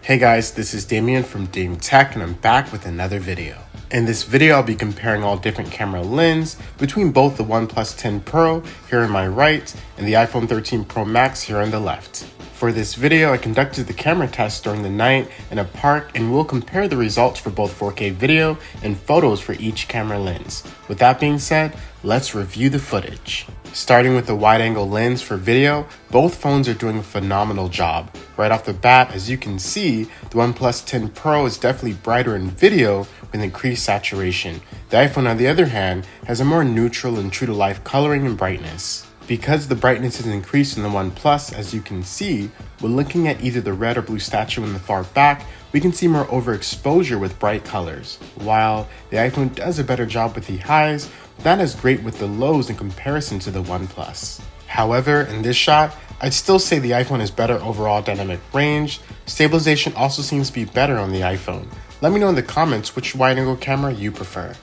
Hey guys, this is Damien from Dame Tech and I'm back with another video. In this video, I'll be comparing all different camera lenses between both the OnePlus 10 Pro here on my right and the iPhone 13 Pro Max here on the left. For this video, I conducted the camera test during the night in a park and we'll compare the results for both 4K video and photos for each camera lens. With that being said, let's review the footage. Starting with the wide-angle lens for video, both phones are doing a phenomenal job. Right off the bat, as you can see, the OnePlus 10 Pro is definitely brighter in video with increased saturation. The iPhone, on the other hand, has a more neutral and true-to-life coloring and brightness. Because the brightness is increased in the OnePlus, as you can see, when looking at either the red or blue statue in the far back, we can see more overexposure with bright colors. While the iPhone does a better job with the highs, not as great with the lows in comparison to the OnePlus. However, in this shot, I'd still say the iPhone has better overall dynamic range. Stabilization also seems to be better on the iPhone. Let me know in the comments which wide-angle camera you prefer.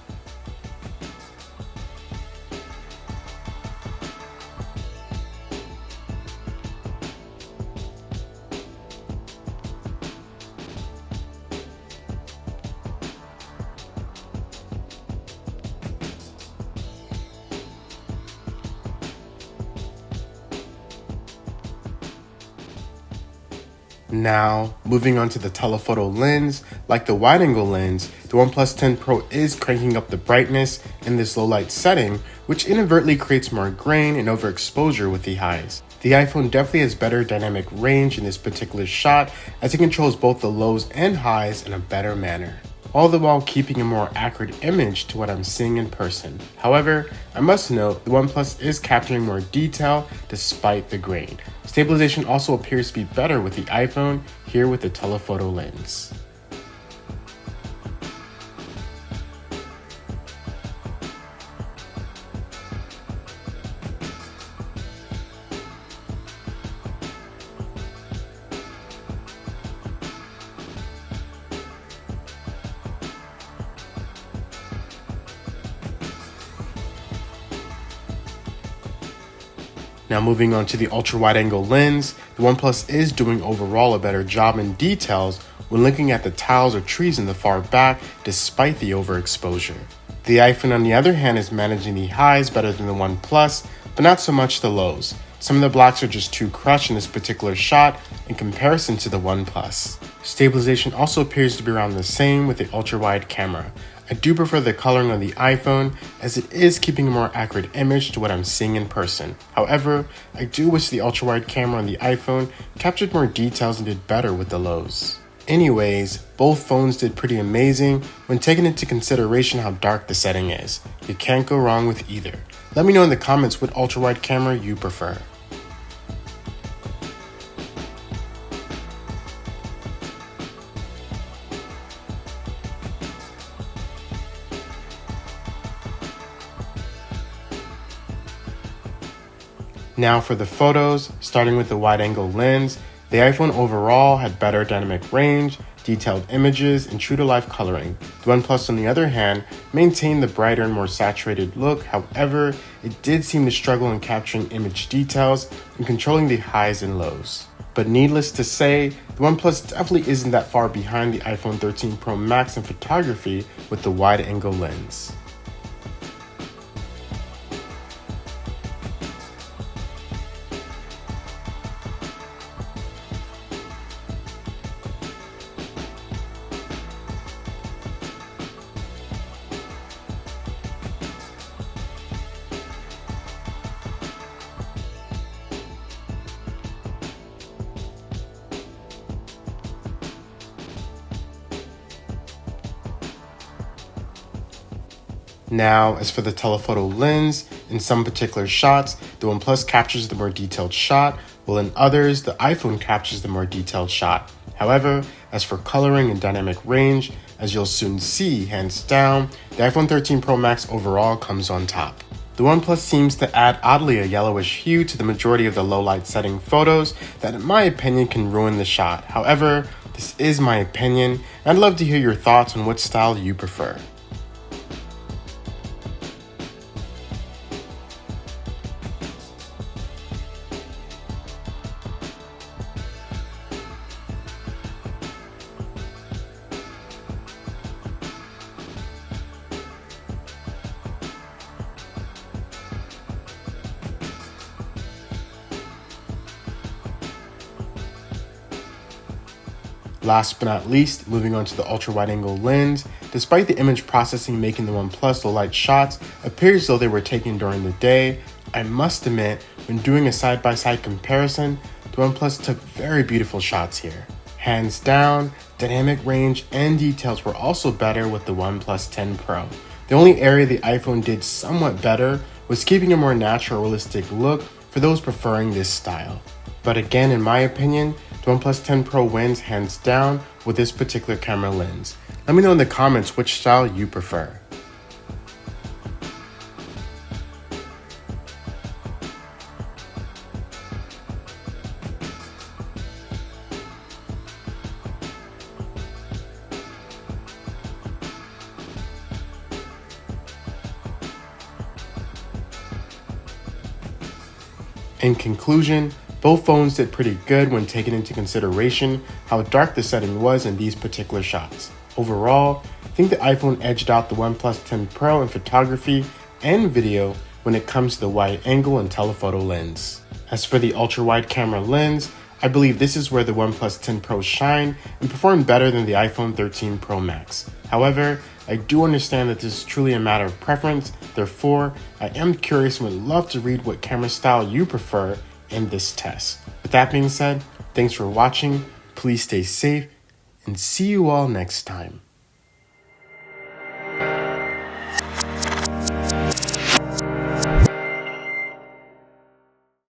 Now, moving on to the telephoto lens, like the wide-angle lens, the OnePlus 10 Pro is cranking up the brightness in this low-light setting, which inadvertently creates more grain and overexposure with the highs. The iPhone definitely has better dynamic range in this particular shot, as it controls both the lows and highs in a better manner, all the while keeping a more accurate image to what I'm seeing in person. However, I must note the OnePlus is capturing more detail despite the grain. Stabilization also appears to be better with the iPhone, here with the telephoto lens. Now moving on to the ultra-wide-angle lens, the OnePlus is doing overall a better job in details when looking at the tiles or trees in the far back despite the overexposure. The iPhone, on the other hand, is managing the highs better than the OnePlus, but not so much the lows. Some of the blacks are just too crushed in this particular shot in comparison to the OnePlus. Stabilization also appears to be around the same with the ultra-wide camera. I do prefer the coloring on the iPhone, as it is keeping a more accurate image to what I'm seeing in person. However, I do wish the ultra-wide camera on the iPhone captured more details and did better with the lows. Anyways, both phones did pretty amazing when taking into consideration how dark the setting is. You can't go wrong with either. Let me know in the comments what ultra-wide camera you prefer. Now for the photos, starting with the wide-angle lens, the iPhone overall had better dynamic range, detailed images, and true-to-life coloring. The OnePlus, on the other hand, maintained the brighter and more saturated look. However, it did seem to struggle in capturing image details and controlling the highs and lows. But needless to say, the OnePlus definitely isn't that far behind the iPhone 13 Pro Max in photography with the wide-angle lens. Now, as for the telephoto lens, in some particular shots, the OnePlus captures the more detailed shot, while in others, the iPhone captures the more detailed shot. However, as for coloring and dynamic range, as you'll soon see, hands down, the iPhone 13 Pro Max overall comes on top. The OnePlus seems to add oddly a yellowish hue to the majority of the low light setting photos that in my opinion can ruin the shot. However, this is my opinion, and I'd love to hear your thoughts on what style you prefer. Last but not least, moving on to the ultra-wide-angle lens, despite the image processing making the OnePlus low-light shots appear as though they were taken during the day, I must admit, when doing a side-by-side comparison, the OnePlus took very beautiful shots here. Hands down, dynamic range and details were also better with the OnePlus 10 Pro. The only area the iPhone did somewhat better was keeping a more natural, realistic look for those preferring this style. But again, in my opinion, the OnePlus 10 Pro wins hands down with this particular camera lens. Let me know in the comments which style you prefer. In conclusion, both phones did pretty good when taking into consideration how dark the setting was in these particular shots. Overall, I think the iPhone edged out the OnePlus 10 Pro in photography and video when it comes to the wide angle and telephoto lens. As for the ultra-wide camera lens, I believe this is where the OnePlus 10 Pro shine and perform better than the iPhone 13 Pro Max. However, I do understand that this is truly a matter of preference, therefore, I am curious and would love to read what camera style you prefer in this test. With that being said, thanks for watching, please stay safe, and see you all next time.